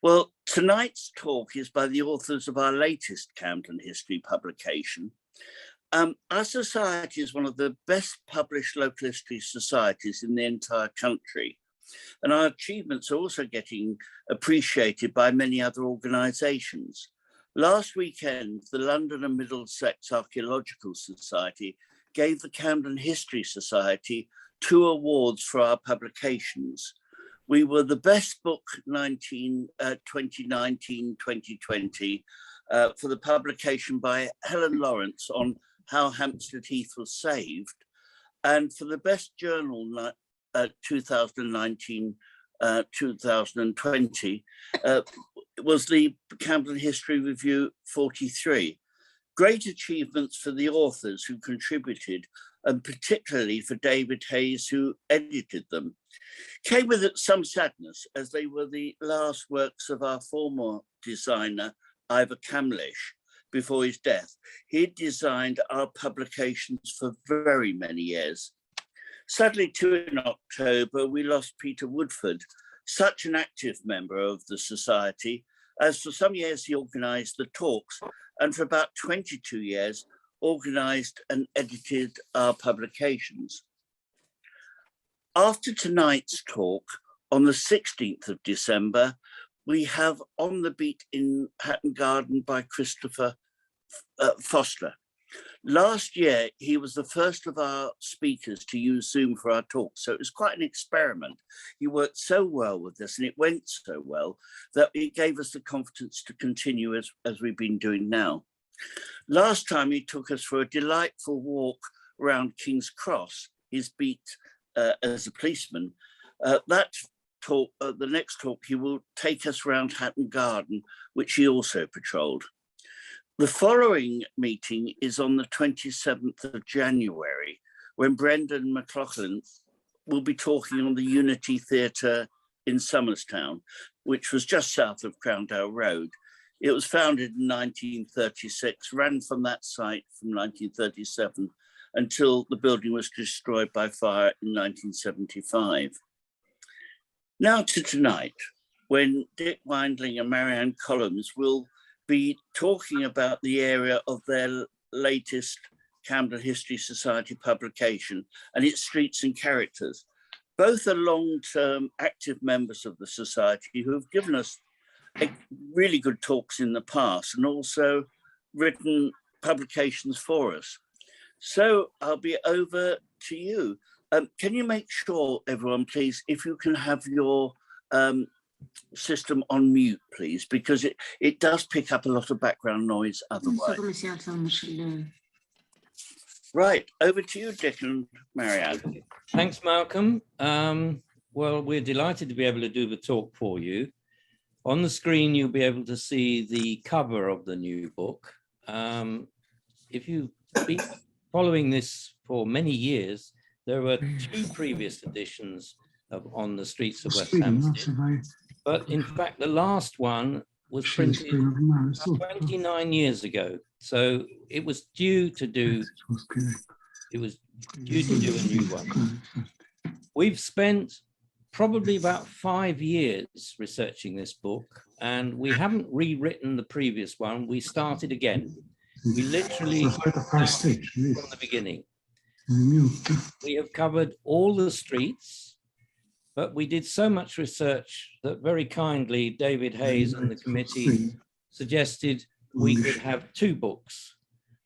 Well, tonight's talk is by the authors of our latest Camden history publication. Our society is one of the best published local history societies in the entire country. And our achievements are also getting appreciated by many other organisations. Last weekend, the London and Middlesex Archaeological Society gave the Camden History Society 2 awards for our publications. We were the best book 2019-2020 for the publication by Helen Lawrence on how Hampstead Heath was saved, and for the best journal 2019-2020 was the Camden History Review 43. Great achievements for the authors who contributed, and particularly for David Hayes, who edited them. Came with it some sadness, as they were the last works of our former designer, Ivor Camlish, before his death. He had designed our publications for very many years. Sadly, too, in October, we lost Peter Woodford, such an active member of the Society, as for some years he organised the talks, and for about 22 years, organised and edited our publications. After tonight's talk, on the 16th of December, we have On the Beat in Hatton Garden by Christopher Foster. Last year, he was the first of our speakers to use Zoom for our talk, so it was quite an experiment. He worked so well with us, and it went so well that it gave us the confidence to continue as we've been doing now. Last time, he took us for a delightful walk around King's Cross, his beat as a policeman. That talk, the next talk, he will take us around Hatton Garden, which he also patrolled. The following meeting is on the 27th of January, when Brendan McLaughlin will be talking on the Unity Theatre in Somerstown, which was just south of Crowndale Road. It was founded in 1936, ran from that site from 1937 until the building was destroyed by fire in 1975. Now to tonight, when Dick Weindling and Marianne Colloms will be talking about the area of their latest Camden History Society publication and its streets and characters. Both are long-term active members of the Society who have given us really good talks in the past and also written publications for us. So I'll be over to you. Can you make sure, everyone, please, if you can have your system on mute, please, because it does pick up a lot of background noise otherwise. Right, over to you, Dick and Marianne. Thanks, Malcolm. Well, we're delighted to be able to do the talk for you. On the screen, you'll be able to see the cover of the new book. If you've been following this for many years, there were 2 previous editions of On the Streets of West Hampstead. But in fact, the last one was printed 29 years ago. So it was due to do a new one. We've spent probably about 5 years researching this book, and we haven't rewritten the previous one. We started again. We literally started from the beginning. We have covered all the streets, but we did so much research that very kindly David Hayes and the committee suggested we could have 2 books.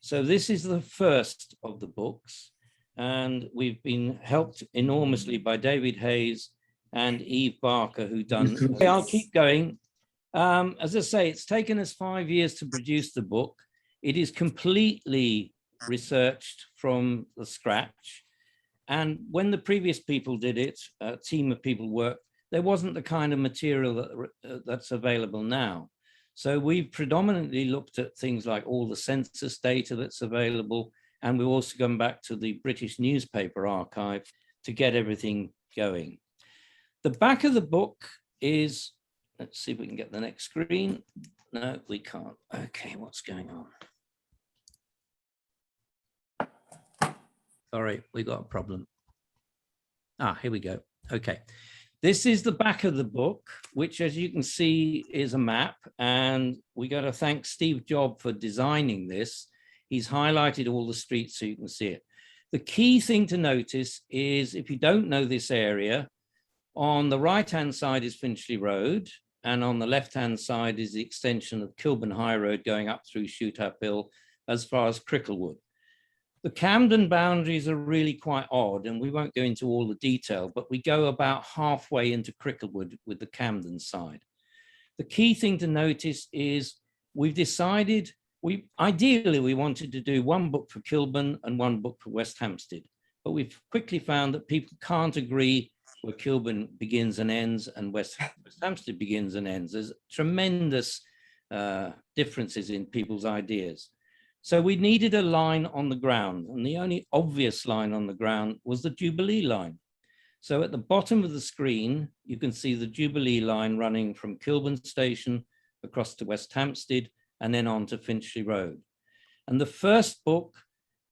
So this is the first of the books, and we've been helped enormously by David Hayes and Eve Barker, who done. I'll keep going. As I say, it's taken us 5 years to produce the book. It is completely researched from the scratch. And when the previous people did it, a team of people worked, there wasn't the kind of material that's available now. So we've predominantly looked at things like all the census data that's available, and we've also gone back to the British newspaper archive to get everything going. The back of the book is, let's see if we can get the next screen. No, we can't. Okay, what's going on? Sorry, we got a problem. Here we go. Okay. This is the back of the book, which, as you can see, is a map. And we got to thank Steve Job for designing this. He's highlighted all the streets so you can see it. The key thing to notice is, if you don't know this area, on the right-hand side is Finchley Road, and on the left-hand side is the extension of Kilburn High Road going up through Shootap Hill as far as Cricklewood. The Camden boundaries are really quite odd, and we won't go into all the detail, but we go about halfway into Cricklewood with the Camden side. The key thing to notice is we've decided, ideally we wanted to do one book for Kilburn and one book for West Hampstead, but we've quickly found that people can't agree where Kilburn begins and ends and West Hampstead begins and ends. There's tremendous differences in people's ideas. So we needed a line on the ground, and the only obvious line on the ground was the Jubilee line. So at the bottom of the screen, you can see the Jubilee line running from Kilburn Station across to West Hampstead and then on to Finchley Road. And the first book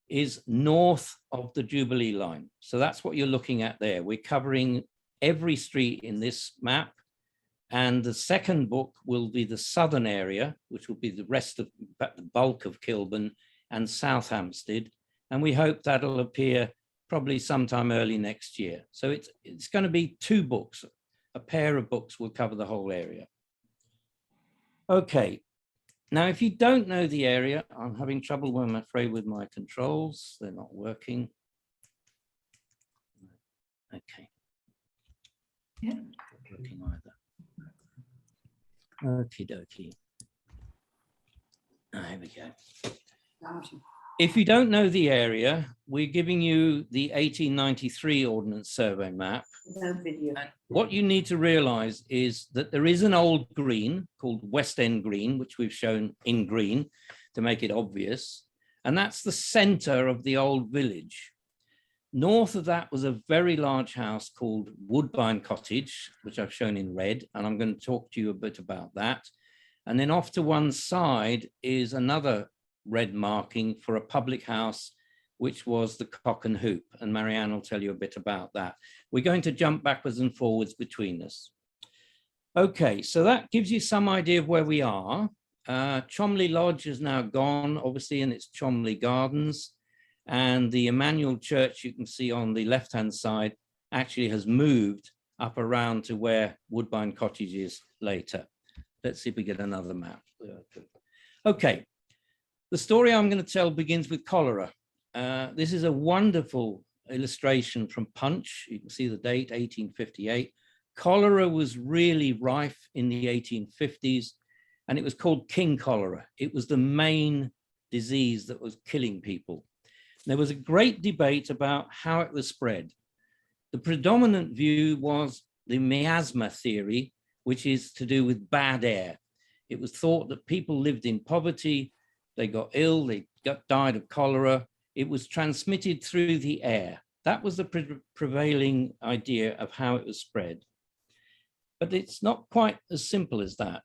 is north of the Jubilee line. So that's what you're looking at there. We're covering every street in this map. And the second book will be the southern area, which will be the rest of the bulk of Kilburn and South Hampstead. And we hope that'll appear probably sometime early next year. So it's going to be 2 books. A pair of books will cover the whole area. Okay. Now, if you don't know the area, I'm having trouble, I'm afraid, with my controls. They're not working. Okay. Yeah. Not working either. Okie dokie. There we go. If you don't know the area, we're giving you the 1893 Ordnance Survey map. No video. And what you need to realize is that there is an old green called West End Green, which we've shown in green to make it obvious. And that's the center of the old village. North of that was a very large house called Woodbine Cottage, which I've shown in red, and I'm going to talk to you a bit about that. And then off to one side is another red marking for a public house, which was the Cock and Hoop, and Marianne will tell you a bit about that. We're going to jump backwards and forwards between us. Okay, so that gives you some idea of where we are. Cholmondeley Lodge is now gone, obviously, and it's Cholmondeley Gardens. And the Emmanuel Church, you can see on the left-hand side, actually has moved up around to where Woodbine Cottage is later. Let's see if we get another map. Okay, the story I'm going to tell begins with cholera. This is a wonderful illustration from Punch. You can see the date, 1858. Cholera was really rife in the 1850s, and it was called King Cholera. It was the main disease that was killing people. There was a great debate about how it was spread. The predominant view was the miasma theory, which is to do with bad air. It was thought that people lived in poverty, they got ill, they died of cholera. It was transmitted through the air. That was the prevailing idea of how it was spread. But it's not quite as simple as that.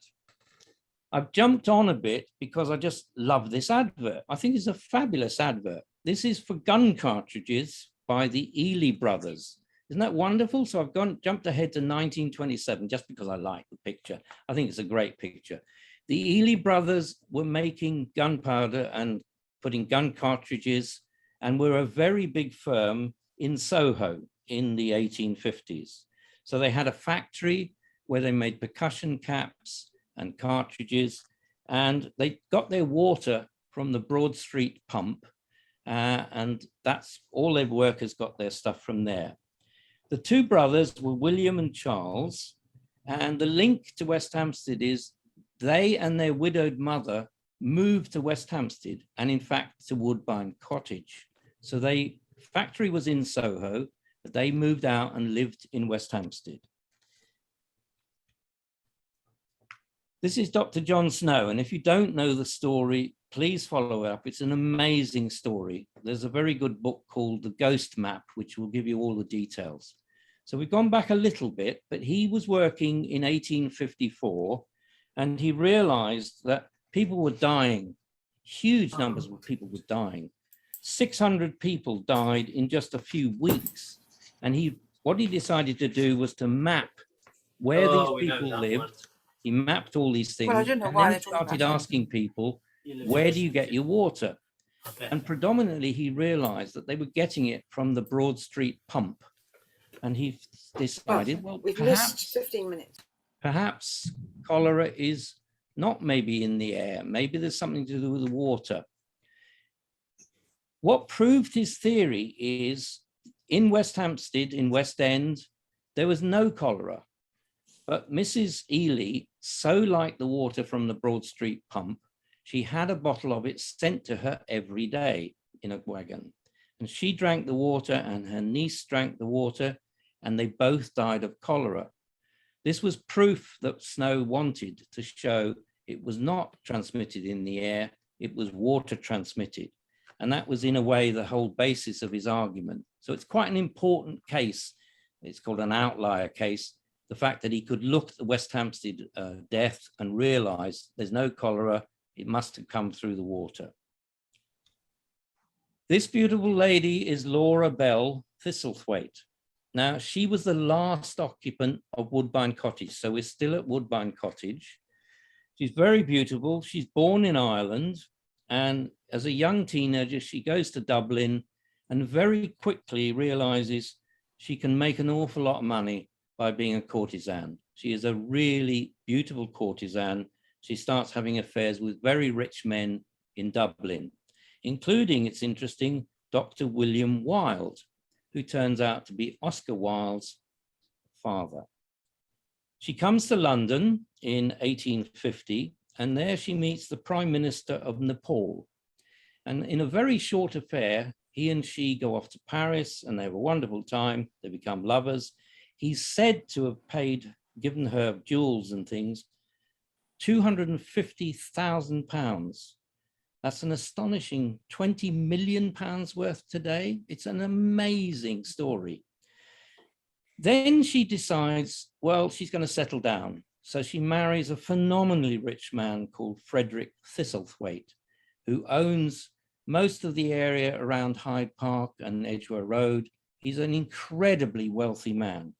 I've jumped on a bit because I just love this advert. I think it's a fabulous advert. This is for gun cartridges by the Ely brothers. Isn't that wonderful? So I've jumped ahead to 1927 just because I like the picture. I think it's a great picture. The Ely brothers were making gunpowder and putting gun cartridges, and were a very big firm in Soho in the 1850s. So they had a factory where they made percussion caps and cartridges, and they got their water from the Broad Street pump, and that's all their workers got their stuff from there. The 2 brothers were William and Charles, and the link to West Hampstead is they and their widowed mother moved to West Hampstead, and in fact to Woodbine Cottage. So the factory was in Soho, but they moved out and lived in West Hampstead. This is Dr. John Snow, and if you don't know the story, please follow it up. It's an amazing story. There's a very good book called The Ghost Map, which will give you all the details. So we've gone back a little bit, but he was working in 1854, and he realized that people were dying. Huge numbers of people were dying. 600 people died in just a few weeks. And he what he decided to do was to map where these people lived. He mapped all these things, Well, I don't know and why then they're talking started about it. asking people, where do you get your water? And predominantly he realized that they were getting it from the Broad Street pump. And he decided, well, We've missed 15 minutes. perhaps cholera is not maybe in the air. Maybe there's something to do with the water. What proved his theory is in West Hampstead, in West End, there was no cholera. But Mrs. Ely so liked the water from the Broad Street pump, she had a bottle of it sent to her every day in a wagon. And she drank the water and her niece drank the water, and they both died of cholera. This was proof that Snow wanted to show it was not transmitted in the air, it was water transmitted. And that was in a way the whole basis of his argument. So it's quite an important case. It's called an outlier case. The fact that he could look at the West Hampstead death and realize there's no cholera, it must have come through the water. This beautiful lady is Laura Bell Thistlethwaite. Now, she was the last occupant of Woodbine Cottage, so we're still at Woodbine Cottage. She's very beautiful. She's born in Ireland, and as a young teenager, she goes to Dublin and very quickly realizes she can make an awful lot of money by being a courtesan. She is a really beautiful courtesan. She starts having affairs with very rich men in Dublin, including, it's interesting, Dr. William Wilde, who turns out to be Oscar Wilde's father. She comes to London in 1850, and there she meets the Prime Minister of Nepal. And in a very short affair, he and she go off to Paris and they have a wonderful time. They become lovers. He's said to have given her jewels and things, £250,000. That's an astonishing £20 million worth today. It's an amazing story. Then she decides, well, she's going to settle down. So she marries a phenomenally rich man called Frederick Thistlethwaite, who owns most of the area around Hyde Park and Edgware Road. He's an incredibly wealthy man.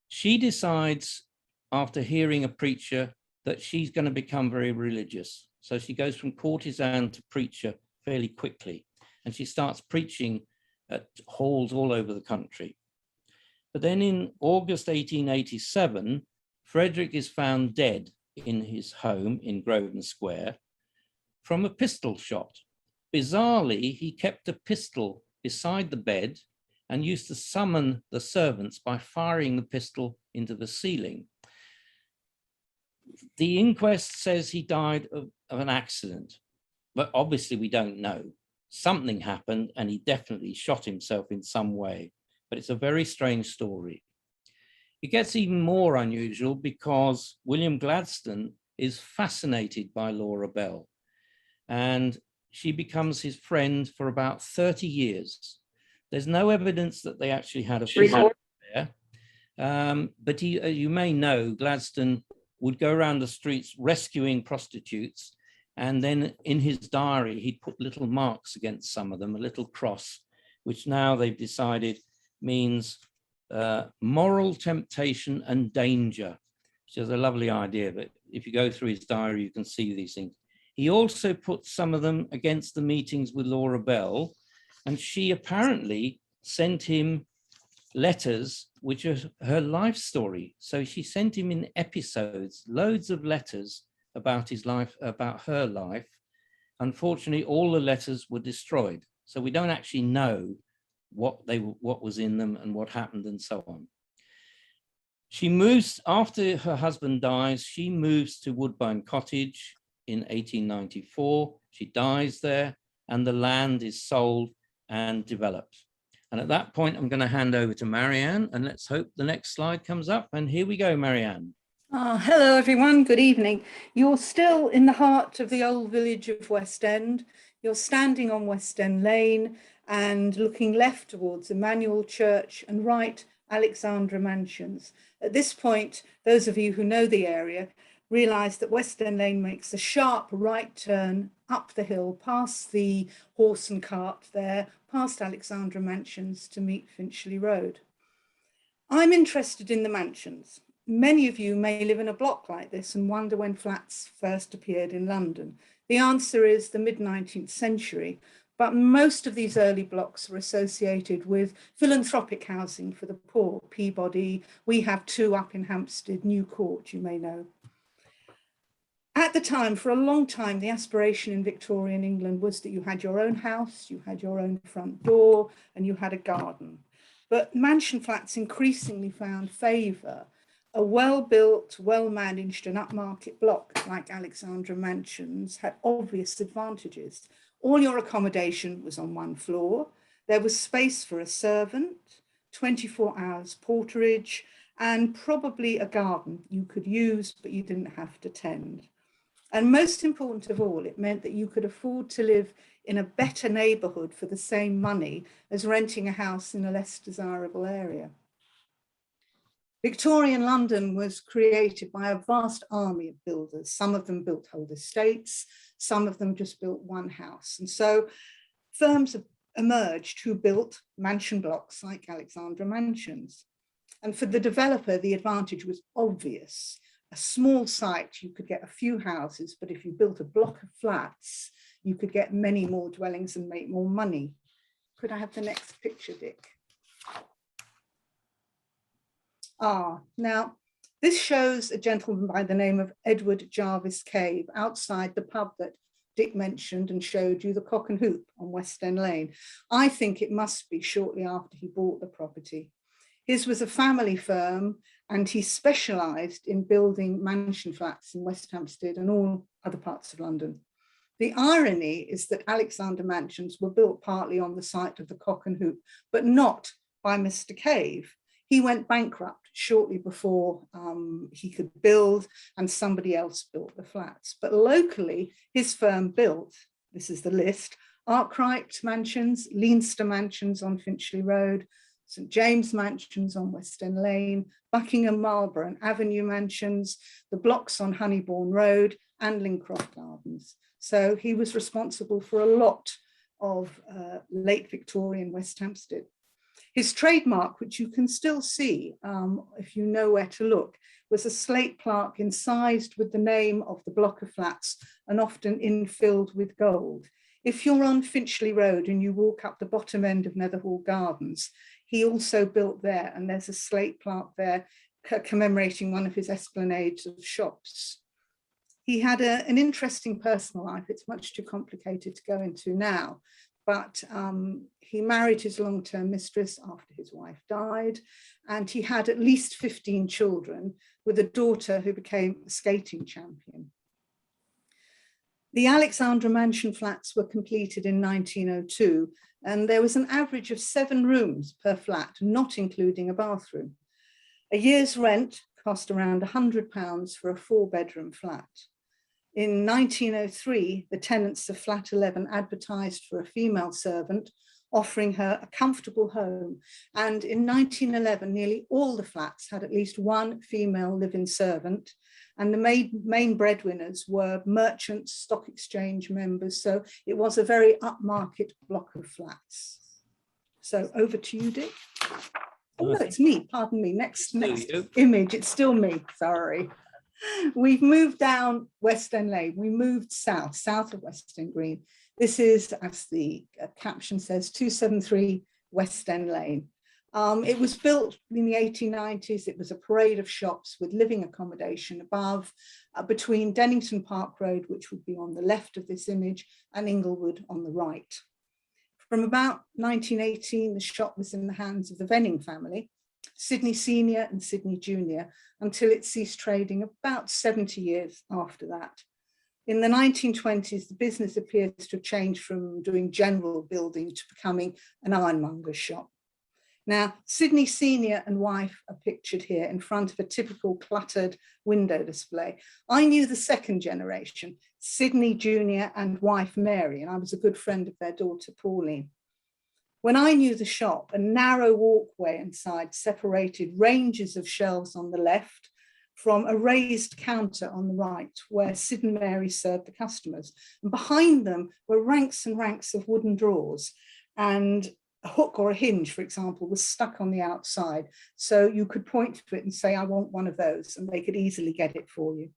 She decides, after hearing a preacher, that she's going to become very religious. So she goes from courtesan to preacher fairly quickly, and she starts preaching at halls all over the country. But then in August 1887, Frederick is found dead in his home in Grosvenor Square from a pistol shot. Bizarrely, he kept a pistol beside the bed and used to summon the servants by firing the pistol into the ceiling. The inquest says he died of an accident, but obviously we don't know. Something happened and he definitely shot himself in some way, but it's a very strange story. It gets even more unusual because William Gladstone is fascinated by Laura Bell, and she becomes his friend for about 30 years. There's no evidence that they actually had a physical affair, but you may know, Gladstone would go around the streets rescuing prostitutes, and then in his diary, he'd put little marks against some of them, a little cross, which now they've decided means moral temptation and danger, which is a lovely idea, but if you go through his diary, you can see these things. He also put some of them against the meetings with Laura Bell, and she apparently sent him letters which are her life story. So she sent him in episodes, loads of letters about his life, about her life. Unfortunately, all the letters were destroyed. So we don't actually know what was in them and what happened and so on. She moves, after her husband dies, she moves to Woodbine Cottage in 1894. She dies there and the land is sold and developed. And at that point, I'm going to hand over to Marianne, and let's hope the next slide comes up. And here we go, Marianne. Hello, everyone. Good evening. You're still in the heart of the old village of West End. You're standing on West End Lane and looking left towards Emmanuel Church and right, Alexandra Mansions. At this point, those of you who know the area realise that West End Lane makes a sharp right turn up the hill, past the horse and cart there, past Alexandra Mansions to meet Finchley Road. I'm interested in the mansions. Many of you may live in a block like this and wonder when flats first appeared in London. The answer is the mid-19th century, but most of these early blocks are associated with philanthropic housing for the poor, Peabody. We have 2 up in Hampstead, New Court, you may know. At the time, for a long time, the aspiration in Victorian England was that you had your own house, you had your own front door, and you had a garden. But mansion flats increasingly found favour. A well-built, well-managed and upmarket block like Alexandra Mansions had obvious advantages. All your accommodation was on one floor. There was space for a servant, 24 hours porterage, and probably a garden you could use, but you didn't have to tend. And most important of all, it meant that you could afford to live in a better neighbourhood for the same money as renting a house in a less desirable area. Victorian London was created by a vast army of builders. Some of them built whole estates, some of them just built one house. And so firms have emerged who built mansion blocks like Alexandra Mansions. And for the developer, the advantage was obvious. A small site, you could get a few houses, but if you built a block of flats, you could get many more dwellings and make more money. Could I have the next picture, Dick? Now, this shows a gentleman by the name of Edward Jarvis Cave outside the pub that Dick mentioned and showed you, the Cock and Hoop on West End Lane. I think it must be shortly after he bought the property. His was a family firm and he specialised in building mansion flats in West Hampstead and all other parts of London. The irony is that Alexandra Mansions were built partly on the site of the Cock and Hoop, but not by Mr. Cave. He went bankrupt shortly before he could build, and somebody else built the flats. But locally, his firm built, this is the list, Arkwright Mansions, Leinster Mansions on Finchley Road, St James Mansions on West End Lane, Buckingham Marlborough and Avenue Mansions, the blocks on Honeybourne Road, and Lincroft Gardens. So he was responsible for a lot of late Victorian West Hampstead. His trademark, which you can still see if you know where to look, was a slate plaque incised with the name of the block of flats and often infilled with gold. If you're on Finchley Road and you walk up the bottom end of Netherhall Gardens, he also built there, and there's a slate plaque there commemorating one of his esplanades of shops. He had an interesting personal life. It's much too complicated to go into now. But he married his long-term mistress after his wife died, and he had at least 15 children with a daughter who became a skating champion. The Alexandra Mansion flats were completed in 1902, and there was an average of 7 rooms per flat, not including a bathroom. A year's rent cost around £100 for a 4-bedroom flat. In 1903, the tenants of flat 11 advertised for a female servant, offering her a comfortable home. And in 1911, nearly all the flats had at least one female live-in servant, and the main breadwinners were merchants, stock exchange members. So it was a very upmarket block of flats. So over to you, Dick. Oh, no, it's me, pardon me. Next image, it's still me, sorry. We've moved down West End Lane. We moved south of West End Green. This is, as the caption says, 273 West End Lane. It was built in the 1890s. It was a parade of shops with living accommodation above, between Dennington Park Road, which would be on the left of this image, and Inglewood on the right. From about 1918, the shop was in the hands of the Venning family, Sidney Senior and Sidney Junior, until it ceased trading about 70 years after that. In the 1920s, the business appears to have changed from doing general building to becoming an ironmonger's shop. Now, Sidney Senior and wife are pictured here in front of a typical cluttered window display. I knew the second generation, Sidney Junior and wife Mary, and I was a good friend of their daughter Pauline. When I knew the shop, a narrow walkway inside separated ranges of shelves on the left from a raised counter on the right, where Sid and Mary served the customers. And behind them were ranks and ranks of wooden drawers and hook or a hinge, for example, was stuck on the outside. So you could point to it and say, I want one of those, and they could easily get it for you.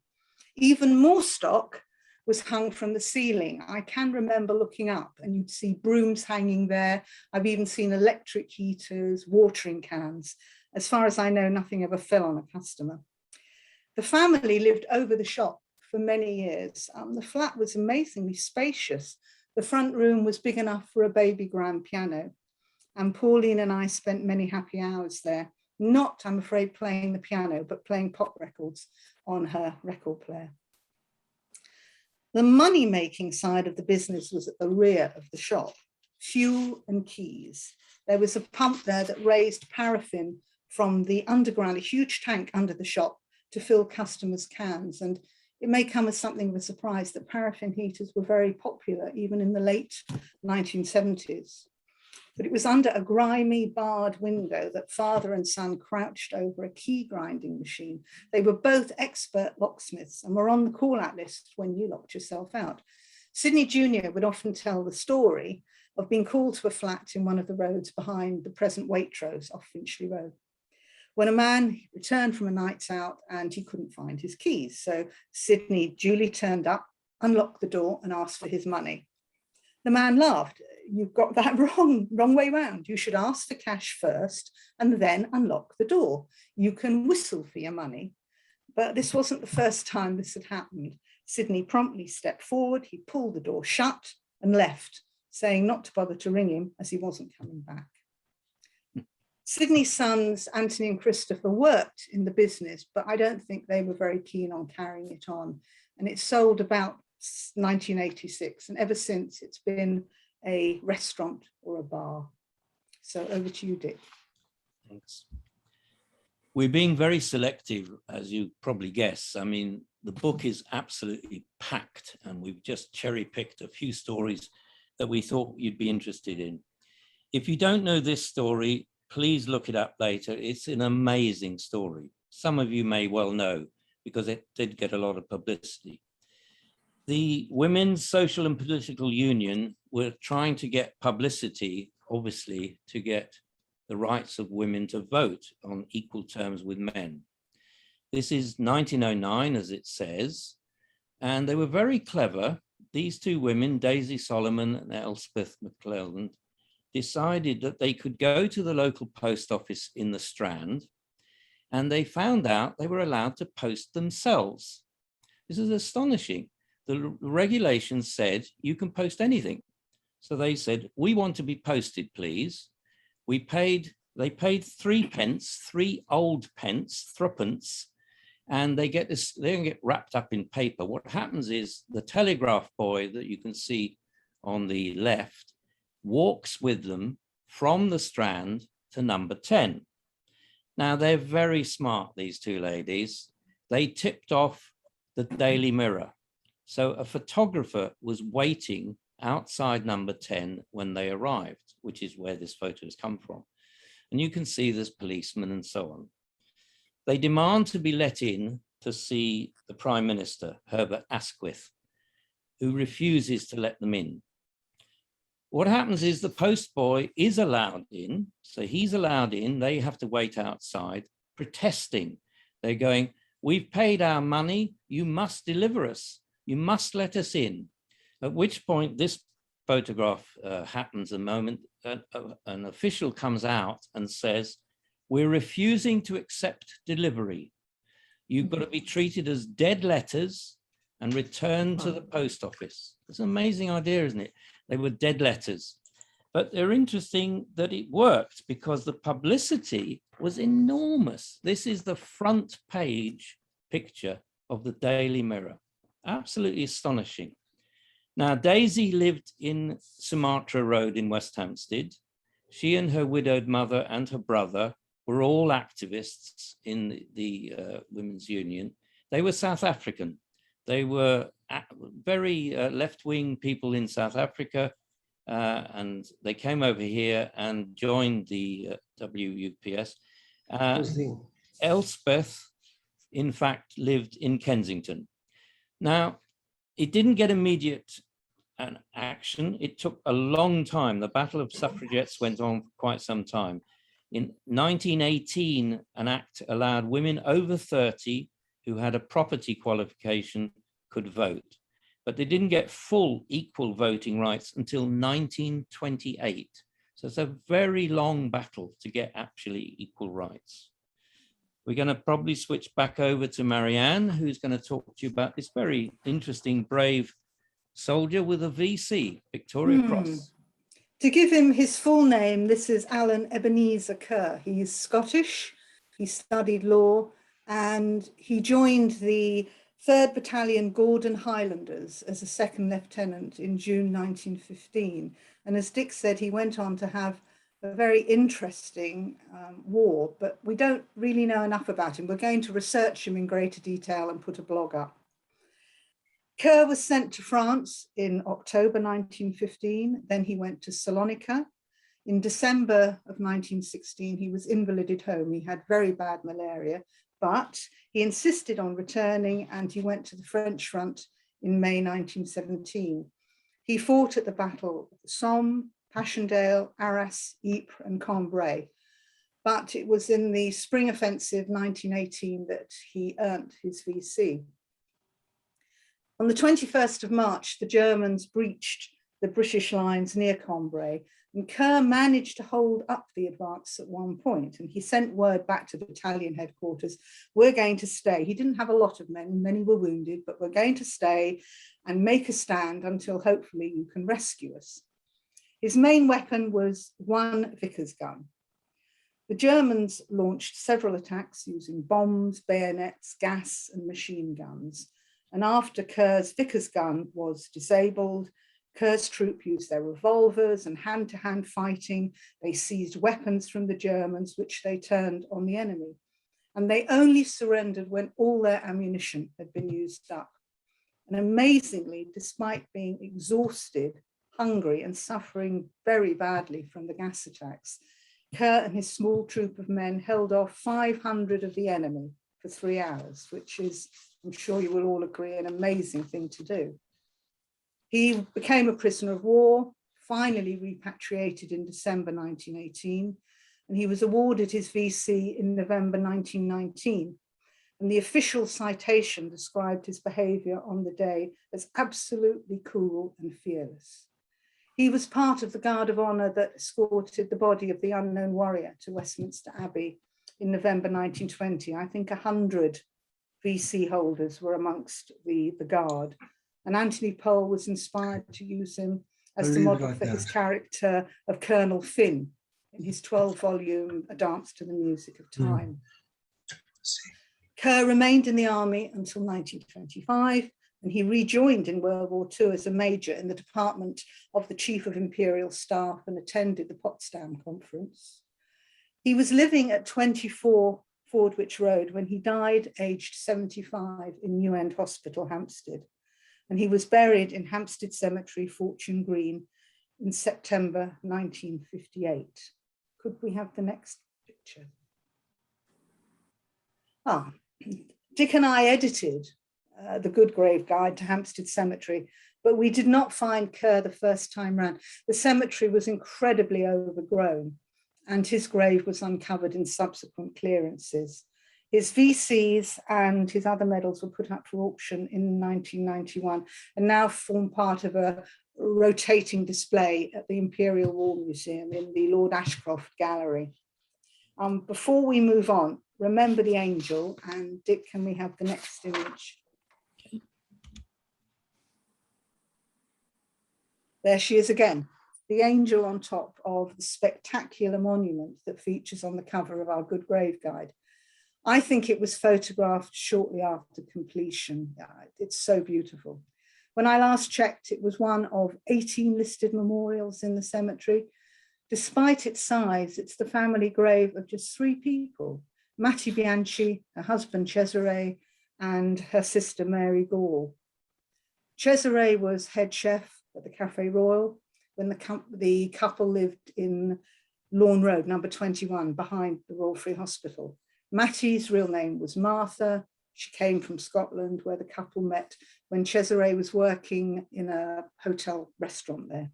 Even more stock was hung from the ceiling. I can remember looking up and you'd see brooms hanging there. I've even seen electric heaters, watering cans. As far as I know, nothing ever fell on a customer. The family lived over the shop for many years. The flat was amazingly spacious. The front room was big enough for a baby grand piano. And Pauline and I spent many happy hours there. Not, I'm afraid, playing the piano, but playing pop records on her record player. The money-making side of the business was at the rear of the shop, fuel and keys. There was a pump there that raised paraffin from the underground, a huge tank under the shop to fill customers' cans. And it may come as something of a surprise that paraffin heaters were very popular even in the late 1970s. But it was under a grimy barred window that father and son crouched over a key grinding machine. They were both expert locksmiths and were on the call-out list when you locked yourself out. Sidney Jr. would often tell the story of being called to a flat in one of the roads behind the present Waitrose off Finchley Road, when a man returned from a night out and he couldn't find his keys. So Sidney duly turned up, unlocked the door and asked for his money. The man laughed. You've got that wrong way round. You should ask for cash first and then unlock the door. You can whistle for your money. But this wasn't the first time this had happened. Sidney promptly stepped forward, he pulled the door shut and left, saying not to bother to ring him as he wasn't coming back. Sidney's sons, Antony and Christopher, worked in the business, but I don't think they were very keen on carrying it on. And it sold about 1986, and ever since it's been a restaurant or a bar. So over to you, Dick. Thanks. We're being very selective, as you probably guess. I mean, the book is absolutely packed, and we've just cherry-picked a few stories that we thought you'd be interested in. If you don't know this story, please look it up later. It's an amazing story. Some of you may well know, because it did get a lot of publicity. The Women's Social and Political Union were trying to get publicity, obviously, to get the rights of women to vote on equal terms with men. This is 1909, as it says, and they were very clever. These two women, Daisy Solomon and Elspeth McClelland, decided that they could go to the local post office in the Strand, and they found out they were allowed to post themselves. This is astonishing. The regulations said you can post anything. So they said, we want to be posted, please. They paid 3 pence, 3 old pence, threepence, and they get wrapped up in paper. What happens is the telegraph boy that you can see on the left walks with them from the Strand to number 10. Now they're very smart, these two ladies. They tipped off the Daily Mirror. So a photographer was waiting outside number 10 when they arrived, which is where this photo has come from. And you can see there's policemen and so on. They demand to be let in to see the Prime Minister, Herbert Asquith, who refuses to let them in. What happens is the postboy is allowed in, so he's allowed in, they have to wait outside, protesting. They're going, we've paid our money, you must deliver us. You must let us in. At which point this photograph happens the moment an official comes out and says, we're refusing to accept delivery. You've got to be treated as dead letters and returned to the post office. It's an amazing idea, isn't it? They were dead letters. But they're interesting that it worked because the publicity was enormous. This is the front page picture of the Daily Mirror. Absolutely astonishing. Now, Daisy lived in Sumatra Road in West Hampstead. She and her widowed mother and her brother were all activists in the Women's Union. They were South African. They were very left-wing people in South Africa, and they came over here and joined the WUPS. Elspeth, in fact, lived in Kensington. Now, it didn't get immediate an action. It took a long time. The Battle of Suffragettes went on for quite some time. In 1918, an act allowed women over 30 who had a property qualification could vote, but they didn't get full equal voting rights until 1928. So it's a very long battle to get actually equal rights. We're going to probably switch back over to Marianne, who's going to talk to you about this very interesting, brave soldier with a VC, Victoria Cross. To give him his full name, this is Alan Ebenezer Kerr. He's Scottish, he studied law, and he joined the 3rd Battalion Gordon Highlanders as a second lieutenant in June 1915. And as Dick said, he went on to have a very interesting war, but we don't really know enough about him. We're going to research him in greater detail and put a blog up. Kerr was sent to France in October 1915. Then he went to Salonika. In December of 1916, he was invalided home. He had very bad malaria, but he insisted on returning, and he went to the French front in May 1917. He fought at the Battle of the Somme, Passchendaele, Arras, Ypres, and Cambrai. But it was in the Spring Offensive 1918 that he earned his VC. On the 21st of March, the Germans breached the British lines near Cambrai, and Kerr managed to hold up the advance at one point, and he sent word back to the battalion headquarters, we're going to stay. He didn't have a lot of men, many were wounded, but we're going to stay and make a stand until hopefully you can rescue us. His main weapon was one Vickers gun. The Germans launched several attacks using bombs, bayonets, gas, and machine guns. And after Kerr's Vickers gun was disabled, Kerr's troop used their revolvers and hand-to-hand fighting. They seized weapons from the Germans, which they turned on the enemy. And they only surrendered when all their ammunition had been used up. And amazingly, despite being exhausted, hungry, and suffering very badly from the gas attacks, Kerr and his small troop of men held off 500 of the enemy for 3 hours, which is, I'm sure you will all agree, an amazing thing to do. He became a prisoner of war, finally repatriated in December 1918, and he was awarded his VC in November 1919. And the official citation described his behavior on the day as absolutely cool and fearless. He was part of the Guard of Honor that escorted the body of the unknown warrior to Westminster Abbey in November 1920. I think 100 VC holders were amongst the Guard. And Anthony Powell was inspired to use him as the model for his character of Colonel Finn in his 12-volume A Dance to the Music of Time. Kerr remained in the army until 1925, and he rejoined in World War II as a major in the department of the Chief of Imperial Staff and attended the Potsdam Conference. He was living at 24 Fordwych Road when he died aged 75 in New End Hospital, Hampstead. And he was buried in Hampstead Cemetery, Fortune Green, in September 1958. Could we have the next picture? Dick and I edited the Good Grave Guide to Hampstead Cemetery, but we did not find Kerr the first time round. The cemetery was incredibly overgrown, and his grave was uncovered in subsequent clearances. His VCs and his other medals were put up for auction in 1991 and now form part of a rotating display at the Imperial War Museum in the Lord Ashcroft Gallery. Before we move on, remember the angel, and Dick, can we have the next image? There she is again, the angel on top of the spectacular monument that features on the cover of our Good Grave Guide. I think it was photographed shortly after completion. It's so beautiful. When I last checked, it was one of 18 listed memorials in the cemetery. Despite its size, it's the family grave of just 3 people: Mattie Bianchi, her husband Cesare, and her sister Mary Gall. Cesare was head chef at the Café Royal when the couple lived in Lawn Road, number 21, behind the Royal Free Hospital. Mattie's real name was Martha. She came from Scotland, where the couple met when Cesare was working in a hotel restaurant there.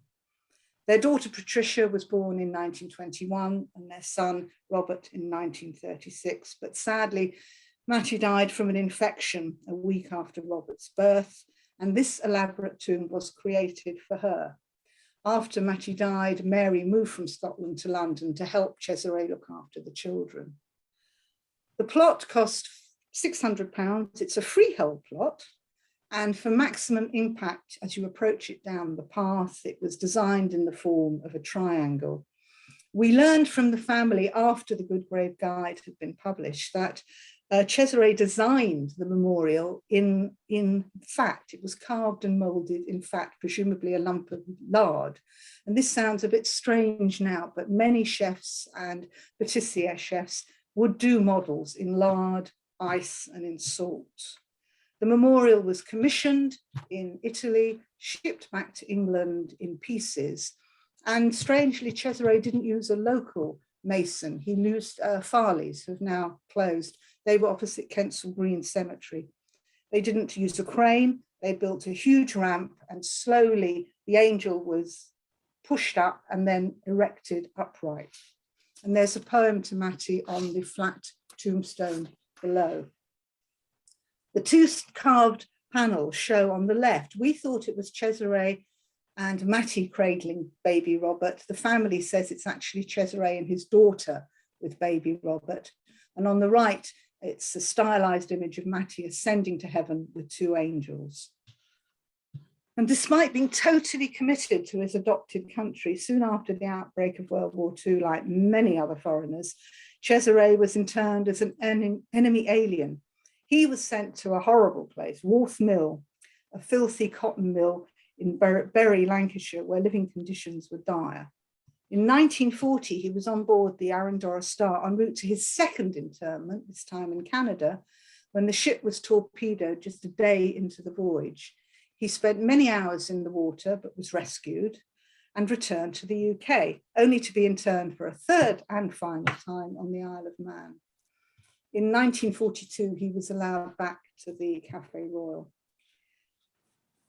Their daughter Patricia was born in 1921 and their son Robert in 1936. But sadly, Mattie died from an infection a week after Robert's birth, and this elaborate tomb was created for her. After Mattie died, Mary moved from Scotland to London to help Cesare look after the children. The plot cost £600. It's a freehold plot. And for maximum impact, as you approach it down the path, it was designed in the form of a triangle. We learned from the family after the Good Grave Guide had been published that Cesare designed the memorial in fact. It was carved and moulded in fact, presumably a lump of lard. And this sounds a bit strange now, but many chefs and pâtissier chefs would do models in lard, ice, and in salt. The memorial was commissioned in Italy, shipped back to England in pieces. And strangely, Cesare didn't use a local mason. He used Farley's, who have now closed. They were opposite Kensal Green Cemetery. They didn't use a crane. They built a huge ramp, and slowly the angel was pushed up and then erected upright. And there's a poem to Mattie on the flat tombstone below. The two carved panels show on the left. We thought it was Cesare and Mattie cradling baby Robert. The family says it's actually Cesare and his daughter with baby Robert. And on the right, it's a stylized image of Mattie ascending to heaven with two angels. And despite being totally committed to his adopted country, soon after the outbreak of World War II, like many other foreigners, Cesare was interned as an enemy alien. He was sent to a horrible place, Worth Mill, a filthy cotton mill in Bury, Lancashire, where living conditions were dire. In 1940, he was on board the Arundora Star en route to his second internment, this time in Canada, when the ship was torpedoed just a day into the voyage. He spent many hours in the water, but was rescued and returned to the UK, only to be interned for a third and final time on the Isle of Man. In 1942, he was allowed back to the Café Royal.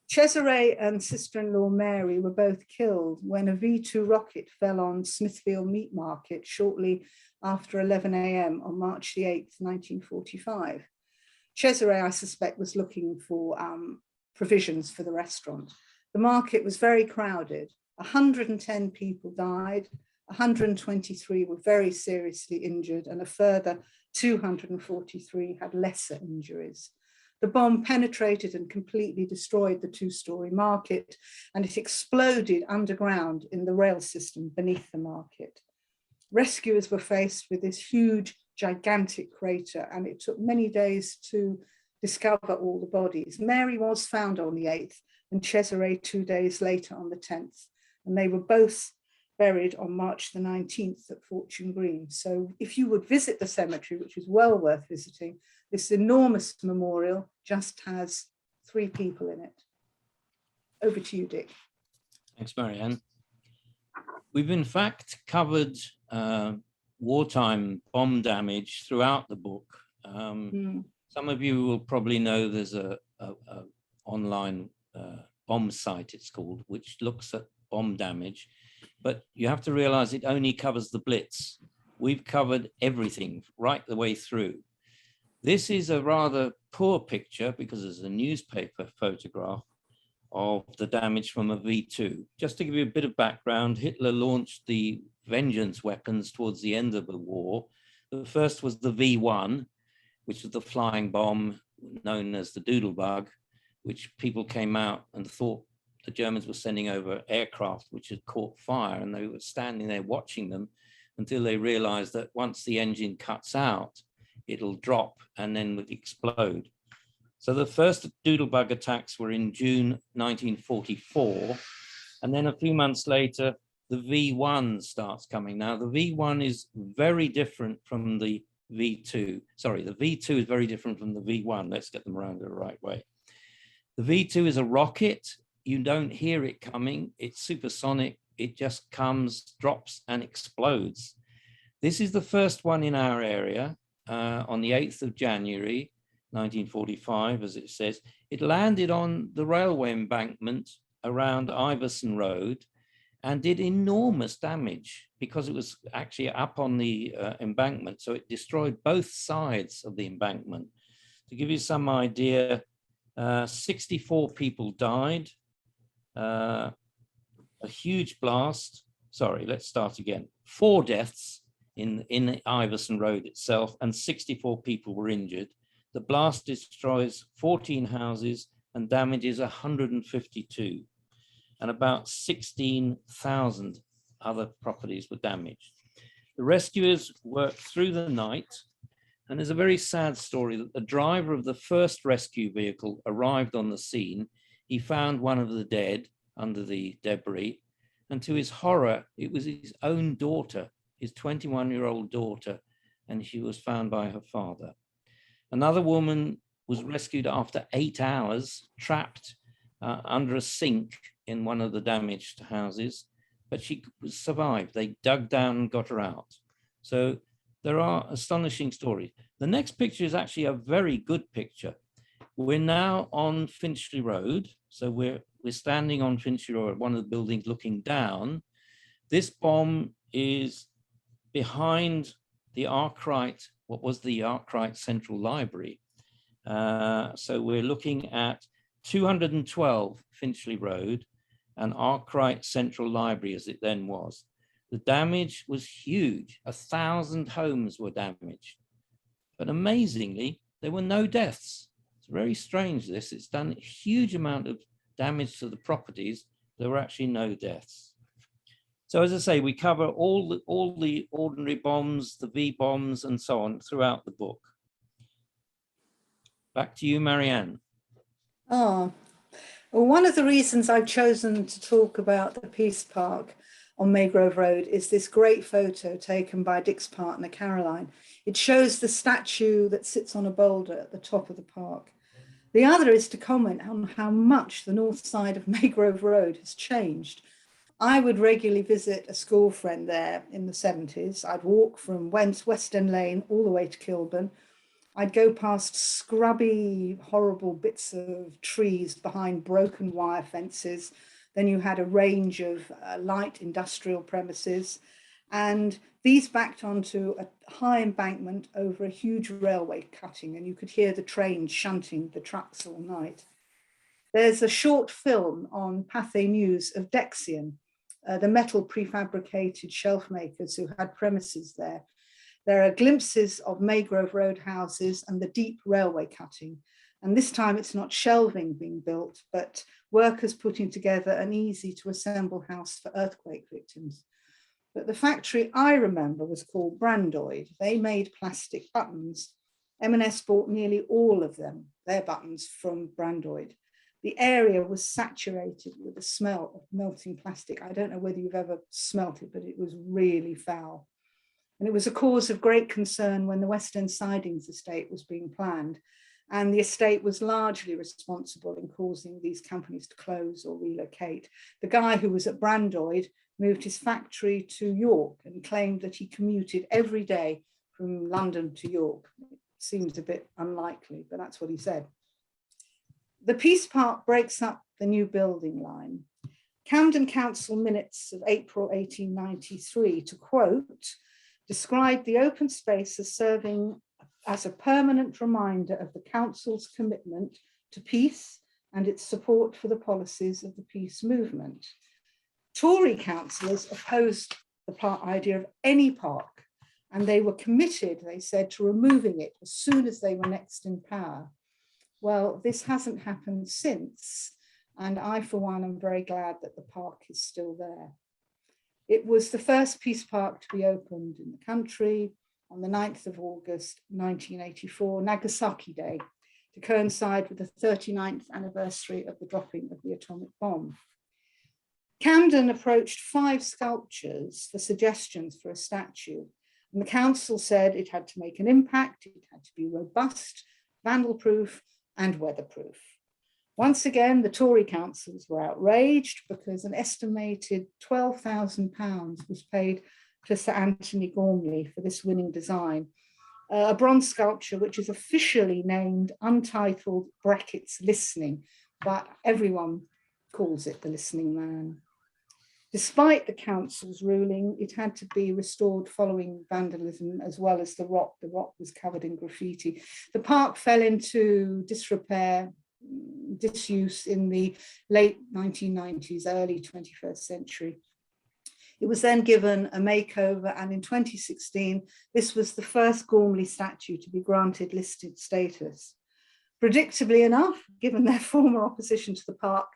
Cesare and sister-in-law Mary were both killed when a V2 rocket fell on Smithfield Meat Market shortly after 11 a.m. on March the 8th, 1945. Cesare, I suspect, was looking for provisions for the restaurant. The market was very crowded. 110 people died, 123 were very seriously injured, and a further 243 had lesser injuries. The bomb penetrated and completely destroyed the two-story market, and it exploded underground in the rail system beneath the market. Rescuers were faced with this huge, gigantic crater, and it took many days to discover all the bodies. Mary was found on the 8th, and Cesare 2 days later on the 10th, and they were both buried on March the 19th at Fortune Green. So if you would visit the cemetery, which is well worth visiting, this enormous memorial just has 3 people in it. Over to you, Dick. Thanks, Marianne. We've in fact covered wartime bomb damage throughout the book. Some of you will probably know there's a online bomb site, it's called, which looks at bomb damage, but you have to realize it only covers the Blitz. We've covered everything right the way through. This is a rather poor picture because it's a newspaper photograph of the damage from a V2. Just to give you a bit of background, Hitler launched the vengeance weapons towards the end of the war. The first was the V1, which was the flying bomb known as the Doodlebug, which people came out and thought the Germans were sending over aircraft which had caught fire, and they were standing there watching them until they realized that once the engine cuts out, it'll drop and then would explode. So the first Doodlebug attacks were in June 1944. And then a few months later, the V1 starts coming. Now, the V1 is very different from the V2. Sorry, the V2 is very different from the V1. Let's get them around the right way. The V2 is a rocket. You don't hear it coming. It's supersonic. It just comes, drops, and explodes. This is the first one in our area on the 8th of January, 1945, as it says. It landed on the railway embankment around Iveson Road and did enormous damage because it was actually up on the embankment. So it destroyed both sides of the embankment. To give you some idea, 64 people died, a huge blast. Sorry, let's start again. 4 deaths in Iveson Road itself, and 64 people were injured. The blast destroys 14 houses and damages 152. And about 16,000 other properties were damaged. The rescuers worked through the night, and there's a very sad story that the driver of the first rescue vehicle arrived on the scene. He found one of the dead under the debris, and to his horror, it was his own daughter, his 21-year-old daughter, and she was found by her father. Another woman was rescued after 8 hours, trapped under a sink in one of the damaged houses, but she survived. They dug down and got her out. So there are astonishing stories. The next picture is actually a very good picture. We're now on Finchley Road. So we're standing on Finchley Road, one of the buildings looking down. This bomb is behind the Arkwright, what was the Arkwright Central Library. So we're looking at 212 Finchley Road and Arkwright Central Library, as it then was. The damage was huge. 1,000 homes were damaged. But amazingly, there were no deaths. It's very strange, this. It's done a huge amount of damage to the properties. There were actually no deaths. So as I say, we cover all the ordinary bombs, the V bombs, and so on throughout the book. Back to you, Marianne. Oh, well, one of the reasons I've chosen to talk about the Peace Park on Maygrove Road is this great photo taken by Dick's partner, Caroline. It shows the statue that sits on a boulder at the top of the park. The other is to comment on how much the north side of Maygrove Road has changed. I would regularly visit a school friend there in the 70s. I'd walk from West End Lane all the way to Kilburn. I'd go past scrubby, horrible bits of trees behind broken wire fences. Then you had a range of light industrial premises, and these backed onto a high embankment over a huge railway cutting, and you could hear the trains shunting the trucks all night. There's a short film on Pathé News of Dexian, the metal prefabricated shelf makers who had premises there. There are glimpses of Maygrove Road houses and the deep railway cutting. And this time it's not shelving being built, but workers putting together an easy to assemble house for earthquake victims. But the factory I remember was called Brandoid. They made plastic buttons. M&S bought nearly all of them, their buttons, from Brandoid. The area was saturated with the smell of melting plastic. I don't know whether you've ever smelt it, but it was really foul. And it was a cause of great concern when the West End Sidings estate was being planned. And the estate was largely responsible in causing these companies to close or relocate. The guy who was at Brandoid moved his factory to York and claimed that he commuted every day from London to York. It seems a bit unlikely, but that's what he said. The Peace Park breaks up the new building line. Camden Council minutes of April 1893, to quote, described the open space as serving as a permanent reminder of the council's commitment to peace and its support for the policies of the peace movement. Tory councillors opposed the idea of any park, and they were committed, they said, to removing it as soon as they were next in power. Well, this hasn't happened since, and I, for one, am very glad that the park is still there. It was the first Peace Park to be opened in the country on the 9th of August, 1984, Nagasaki Day, to coincide with the 39th anniversary of the dropping of the atomic bomb. Camden approached 5 sculptures for suggestions for a statue, and the council said it had to make an impact, it had to be robust, vandal-proof, and weatherproof. Once again, the Tory councils were outraged because an estimated £12,000 was paid to Sir Antony Gormley for this winning design. a bronze sculpture which is officially named Untitled Listening, but everyone calls it the Listening Man. Despite the council's ruling, it had to be restored following vandalism, as well as the rock. The rock was covered in graffiti. The park fell into disrepair, disuse in the late 1990s, early 21st century. It was then given a makeover, and in 2016, this was the first Gormley statue to be granted listed status. Predictably enough, given their former opposition to the park,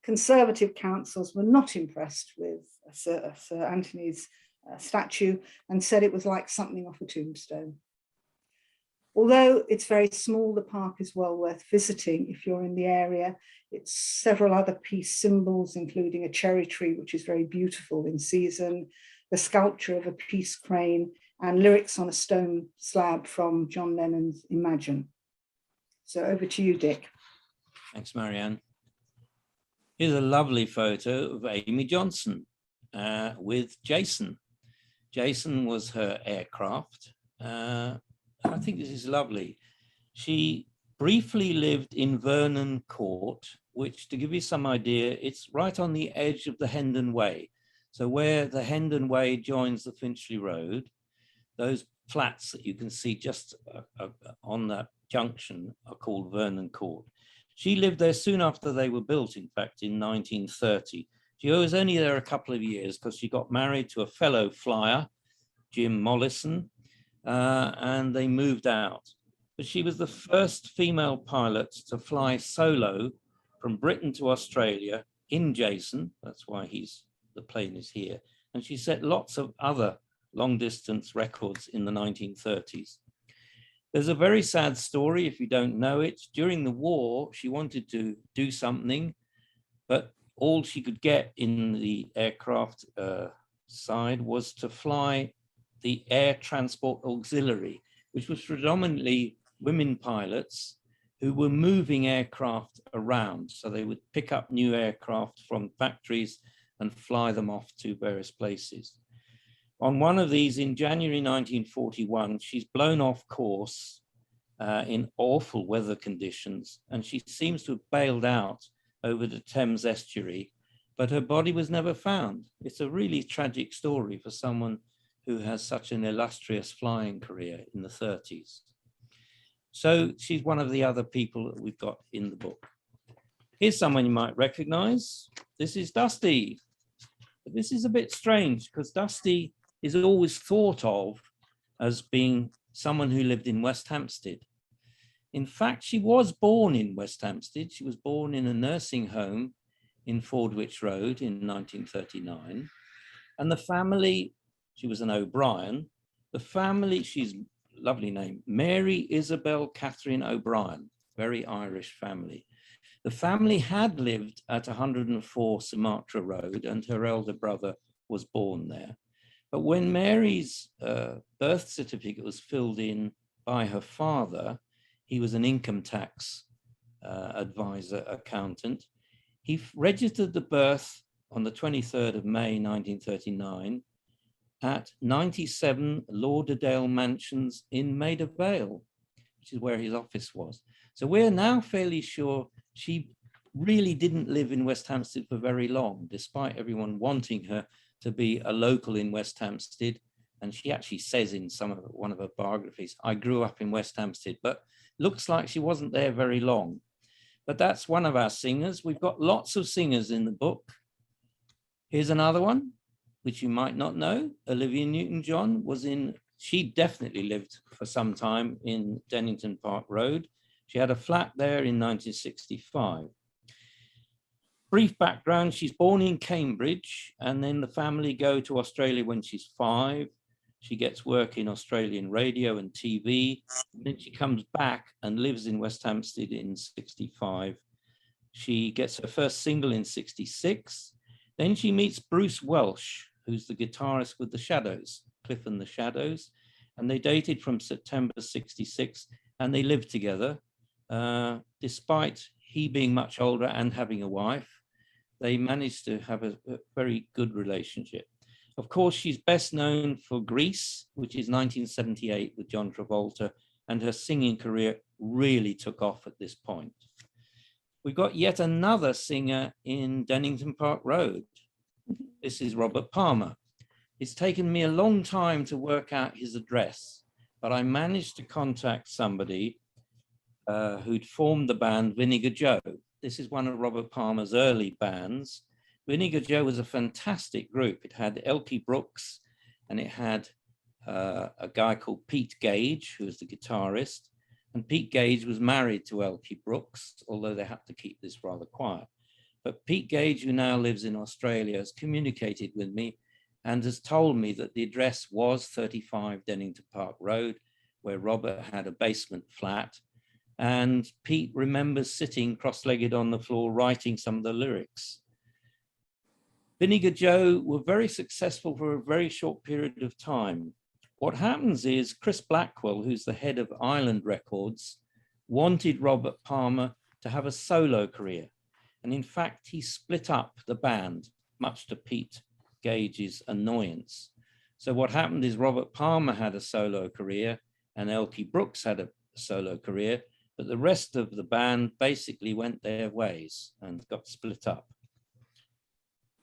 Conservative councils were not impressed with Sir Antony's statue and said it was like something off a tombstone. Although it's very small, the park is well worth visiting if you're in the area. It's several other peace symbols, including a cherry tree, which is very beautiful in season, the sculpture of a peace crane, and lyrics on a stone slab from John Lennon's Imagine. So over to you, Dick. Thanks, Marianne. Here's a lovely photo of Amy Johnson with Jason. Jason was her aircraft. I think this is lovely. She briefly lived in Vernon Court, which, to give you some idea, it's right on the edge of the Hendon Way. So where the Hendon Way joins the Finchley Road, those flats that you can see just on that junction are called Vernon Court. She lived there soon after they were built, in fact, in 1930. She was only there a couple of years because she got married to a fellow flyer, Jim Mollison, and they moved out. But she was the first female pilot to fly solo from Britain to Australia in Jason. That's why the plane is here. And she set lots of other long distance records in the 1930s. There's a very sad story if you don't know it. During the war, she wanted to do something, but all she could get in the aircraft side was to fly the Air Transport Auxiliary, which was predominantly women pilots who were moving aircraft around. So they would pick up new aircraft from factories and fly them off to various places. On one of these in January 1941, she's blown off course in awful weather conditions, and she seems to have bailed out over the Thames estuary, but her body was never found. It's a really tragic story for someone who has such an illustrious flying career in the 30s. So she's one of the other people that we've got in the book. Here's someone you might recognize. This is Dusty. But this is a bit strange because Dusty is always thought of as being someone who lived in West Hampstead. In fact, she was born in West Hampstead. She was born in a nursing home in Fordwych Road in 1939. And the family, she was an O'Brien. The family, she's a lovely name, Mary Isabel Catherine O'Brien, very Irish family. The family had lived at 104 Sumatra Road, and her elder brother was born there. But when Mary's birth certificate was filled in by her father, he was an income tax advisor, accountant. He registered the birth on the 23rd of May, 1939, at 97 Lauderdale Mansions in Maida Vale, which is where his office was. So we're now fairly sure she really didn't live in West Hampstead for very long, despite everyone wanting her to be a local in West Hampstead. And she actually says in one of her biographies, I grew up in West Hampstead, but looks like she wasn't there very long. But that's one of our singers. We've got lots of singers in the book. Here's another one, which you might not know. Olivia Newton-John she definitely lived for some time in Dennington Park Road. She had a flat there in 1965. Brief background, she's born in Cambridge, and then the family go to Australia when she's 5. She gets work in Australian radio and TV. And then she comes back and lives in West Hampstead in 65. She gets her first single in 66. Then she meets Bruce Welsh, who's the guitarist with the Shadows, Cliff and the Shadows. And they dated from September 66, and they lived together. Despite he being much older and having a wife, they managed to have a very good relationship. Of course, she's best known for Grease, which is 1978 with John Travolta, and her singing career really took off at this point. We got yet another singer in Dennington Park Road. This is Robert Palmer. It's taken me a long time to work out his address, but I managed to contact somebody who'd formed the band Vinegar Joe. This is one of Robert Palmer's early bands. Vinegar Joe was a fantastic group. It had Elkie Brooks, and it had a guy called Pete Gage, who was the guitarist. And Pete Gage was married to Elkie Brooks, although they had to keep this rather quiet. But Pete Gage, who now lives in Australia, has communicated with me and has told me that the address was 35 Dennington Park Road, where Robert had a basement flat. And Pete remembers sitting cross-legged on the floor writing some of the lyrics. Vinegar Joe were very successful for a very short period of time. What happens is Chris Blackwell, who's the head of Island Records, wanted Robert Palmer to have a solo career. And in fact, he split up the band, much to Pete Gage's annoyance. So what happened is Robert Palmer had a solo career and Elkie Brooks had a solo career, but the rest of the band basically went their ways and got split up.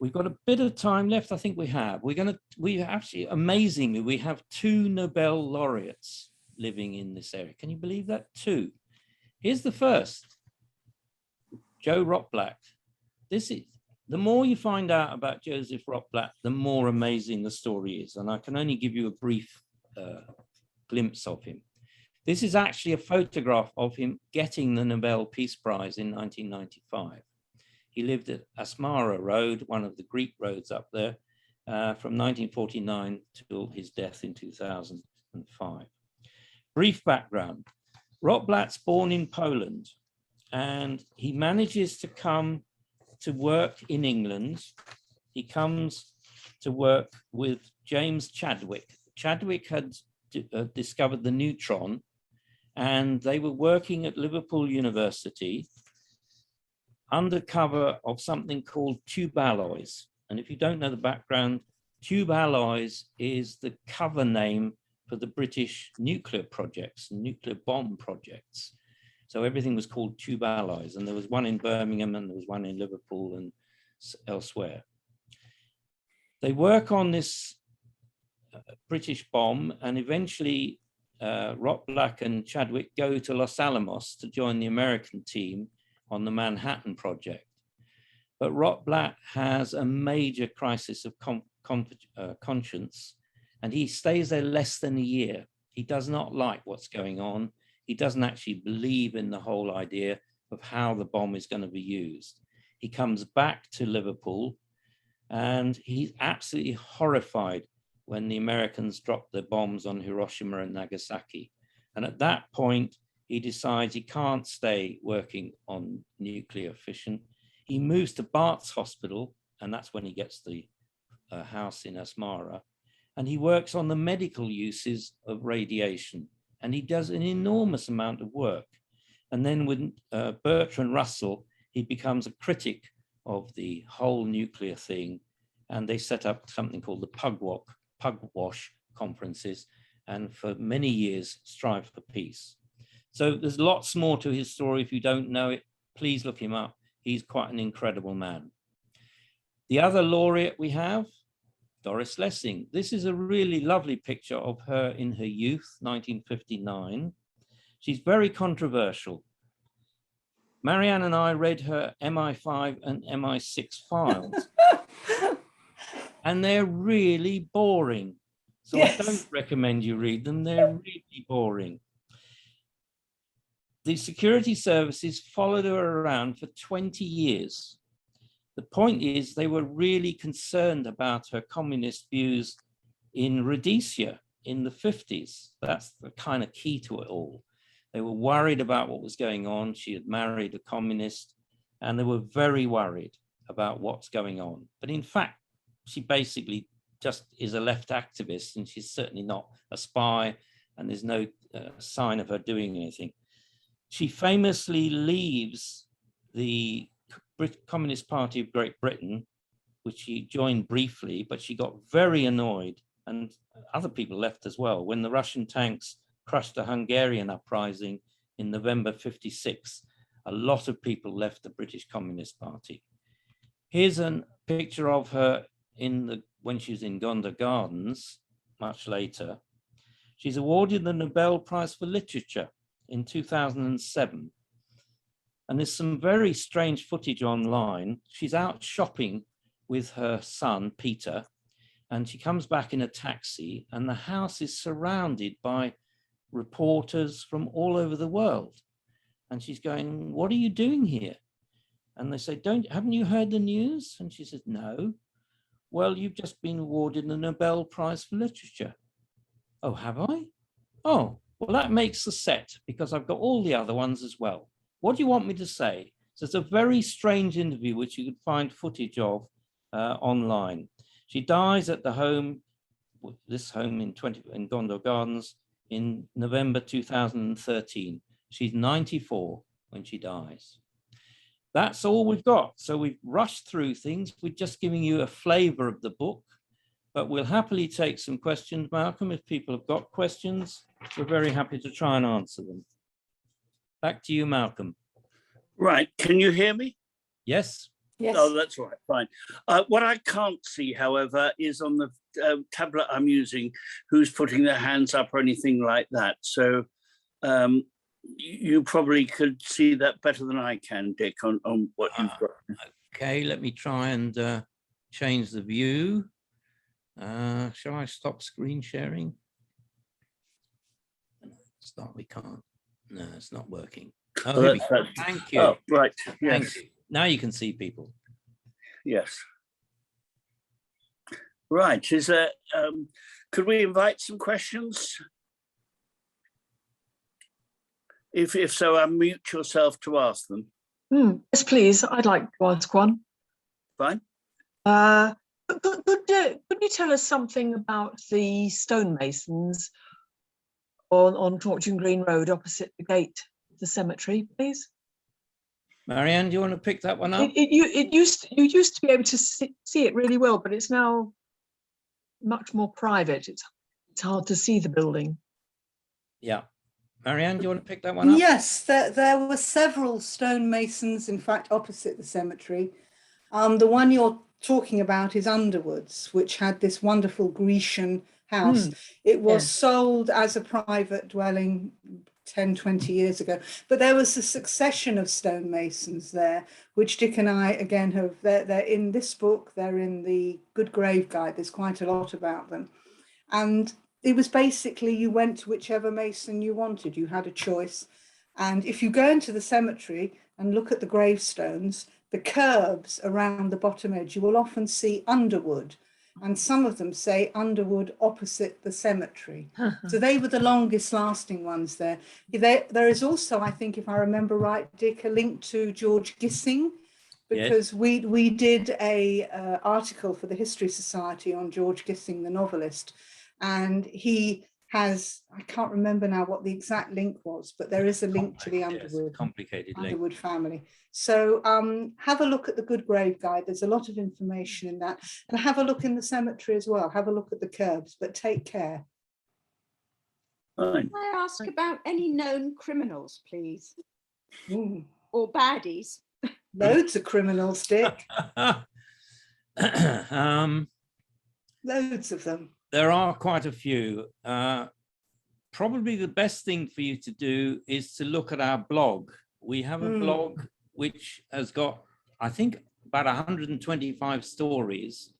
We've got a bit of time left. I think we have. We actually, amazingly, we have 2 Nobel laureates living in this area. Can you believe that? 2. Here's the first, Joe Rotblat. This is, the more you find out about Joseph Rotblat, the more amazing the story is. And I can only give you a brief glimpse of him. This is actually a photograph of him getting the Nobel Peace Prize in 1995. He lived at Asmara Road, one of the Greek roads up there, from 1949 till his death in 2005. Brief background. Rotblat's born in Poland, and he manages to come to work in England. He comes to work with James Chadwick. Chadwick had discovered the neutron, and they were working at Liverpool University under cover of something called tube alloys. And if you don't know the background, tube alloys is the cover name for the British nuclear projects, nuclear bomb projects. So everything was called tube alloys, and there was one in Birmingham and there was one in Liverpool and elsewhere. They work on this British bomb, and eventually Rotblat and Chadwick go to Los Alamos to join the American team on the Manhattan Project. But Rotblat has a major crisis of conscience, and he stays there less than a year. He does not like what's going on. He doesn't actually believe in the whole idea of how the bomb is going to be used. He comes back to Liverpool, and he's absolutely horrified when the Americans drop their bombs on Hiroshima and Nagasaki. And at that point, he decides he can't stay working on nuclear fission. He moves to Bart's Hospital, and that's when he gets the house in Asmara. And he works on the medical uses of radiation. And he does an enormous amount of work. And then with Bertrand Russell, he becomes a critic of the whole nuclear thing. And they set up something called the Pugwash conferences, and for many years strive for peace. So there's lots more to his story. If you don't know it, please look him up. He's quite an incredible man. The other laureate we have, Doris Lessing. This is a really lovely picture of her in her youth, 1959. She's very controversial. Marianne and I read her MI5 and MI6 files, and they're really boring. So yes. I don't recommend you read them. They're really boring. The security services followed her around for 20 years. The point is, they were really concerned about her communist views in Rhodesia in the 50s. That's the kind of key to it all. They were worried about what was going on. She had married a communist, and they were very worried about what's going on. But in fact, she basically just is a left activist, and she's certainly not a spy, and there's no sign of her doing anything. She famously leaves the Communist Party of Great Britain which she joined briefly, but she got very annoyed, and other people left as well, when the Russian tanks crushed a Hungarian uprising in November 56. A lot of people left the British Communist Party. Here's a picture of her when she was in Gonda Gardens, much later. She's awarded the Nobel Prize for Literature in 2007. And there's some very strange footage online. She's out shopping with her son, Peter, and she comes back in a taxi, and the house is surrounded by reporters from all over the world. And she's going, "What are you doing here?" And they say, haven't you heard the news? And she says, "No." "Well, you've just been awarded the Nobel Prize for Literature." "Oh, have I? Oh, well, that makes the set, because I've got all the other ones as well. What do you want me to say?" So it's a very strange interview, which you could find footage of online. She dies at the home, this home in Gonda Gardens, in November 2013. She's 94 when she dies. That's all we've got. So we've rushed through things. We're just giving you a flavor of the book, but we'll happily take some questions, Malcolm. If people have got questions, we're very happy to try and answer them. Back to you, Malcolm. Right, can you hear me? Yes. Yes. Oh, that's right, fine. What I can't see, however, is on the tablet I'm using, who's putting their hands up or anything like that. So you probably could see that better than I can, Dick, on what you've got. Okay, let me try and change the view. Shall I stop screen sharing? Stop, we can't. No, it's not working. Oh, here we go. Thank you. Oh, right, yes. Thank you. Now you can see people. Yes. Right, is there, could we invite some questions? If so, unmute yourself to ask them. Yes, please. I'd like to ask one. Fine. Could you tell us something about the stonemasons on Fortune Green Road opposite the gate of the cemetery, please? Marianne, do you want to pick that one up? You used to be able to see it really well, but it's now much more private. It's hard to see the building. Yeah. Marianne, do you want to pick that one up? Yes, there were several stonemasons, in fact, opposite the cemetery. The one you're talking about is Underwood's, which had this wonderful Grecian house. It was sold as a private dwelling 10, 20 years ago, but there was a succession of stonemasons there, which Dick and I, again, have, they're in this book, they're in the Good Grave Guide, there's quite a lot about them. And it was basically, you went to whichever mason you wanted, you had a choice. And if you go into the cemetery and look at the gravestones, the curbs around the bottom edge, you will often see Underwood, and some of them say Underwood opposite the cemetery. So they were the longest lasting ones there. There is also, I think, if I remember right, Dick, a link to George Gissing, because yes, we did a article for the History Society on George Gissing, the novelist, and he has, I can't remember now what the exact link was, but there is a link to the Underwood family. So have a look at the Good Grave Guide. There's a lot of information in that. And have a look in the cemetery as well. Have a look at the curbs, but take care. Fine. Can I ask about any known criminals, please? Or baddies? Loads of criminals, Dick. Loads of them. There are quite a few. Probably the best thing for you to do is to look at our blog. We have a blog which has got, I think, about 125 stories,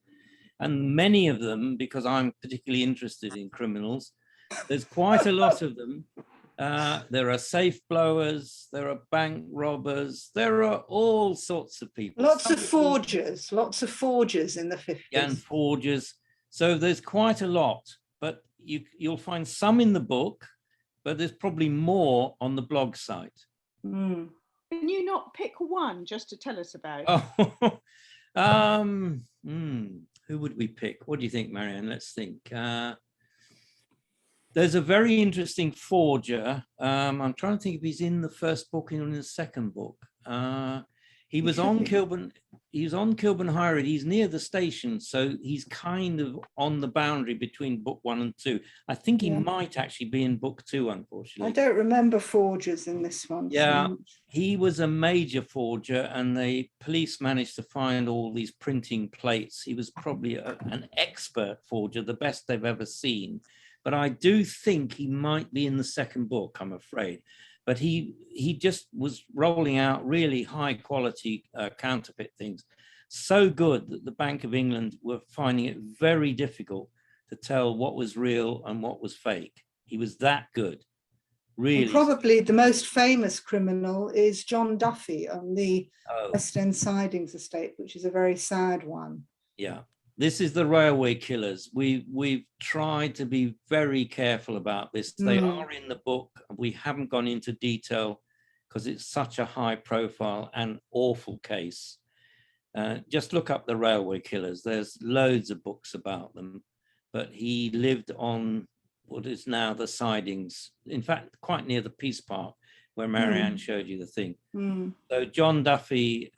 and many of them, because I'm particularly interested in criminals, there's quite a lot of them. There are safe blowers, there are bank robbers, there are all sorts of people. Lots of forgers in the 50s. And forgers. So there's quite a lot, but you'll find some in the book, but there's probably more on the blog site. Can you not pick one just to tell us about? Oh, who would we pick? What do you think, Marianne? Let's think. There's a very interesting forger. I'm trying to think if he's in the first book or in the second book. He was on Kilburn. he's on Kilburn High Road. He's near the station, so he's kind of on the boundary between book 1 and 2. I think he Yeah. might actually be in book 2, I unfortunately. don't remember forgers in this one. so Yeah, much. he was a major forger, and the police managed to find all these printing plates. He was probably an expert forger, the best they've ever seen. But I do think he might be in the second book, I'm afraid. But he just was rolling out really high quality counterfeit things, so good that the Bank of England were finding it very difficult to tell what was real and what was fake. He was that good. Really. And probably the most famous criminal is John Duffy on the West End Sidings estate, which is a very sad one. Yeah, this is the railway killers. We've tried to be very careful about this. They are in the book. We haven't gone into detail because it's such a high profile and awful case. Just look up the railway killers. There's loads of books about them, but he lived on what is now the Sidings, in fact, quite near the Peace Park, where Marianne showed you the thing. So John Duffy,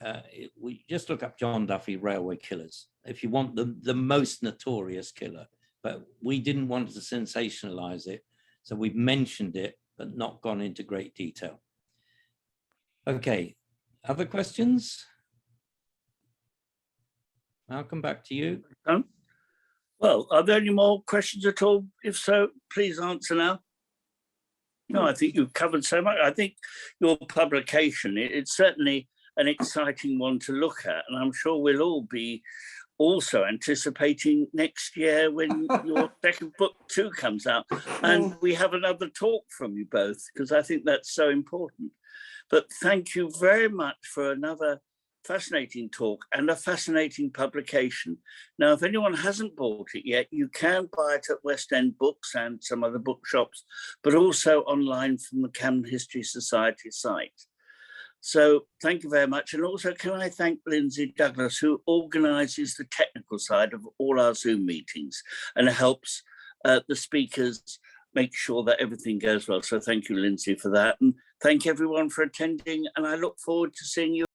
we just look up John Duffy railway killers if you want the most notorious killer, but we didn't want to sensationalize it. So we've mentioned it, but not gone into great detail. Okay, other questions? I'll come back to you. Well, are there any more questions at all? If so, please answer now. No, I think you've covered so much. I think your publication, it's certainly an exciting one to look at. And I'm sure we'll all be also anticipating next year when your second book too comes out. And we have another talk from you both, because I think that's so important. But thank you very much for another fascinating talk and a fascinating publication. Now, if anyone hasn't bought it yet, you can buy it at West End Books and some other bookshops, but also online from the Camden History Society site. So thank you very much. And also, can I thank Lindsay Douglas, who organises the technical side of all our Zoom meetings and helps the speakers make sure that everything goes well. So thank you, Lindsay, for that. And thank everyone for attending. And I look forward to seeing you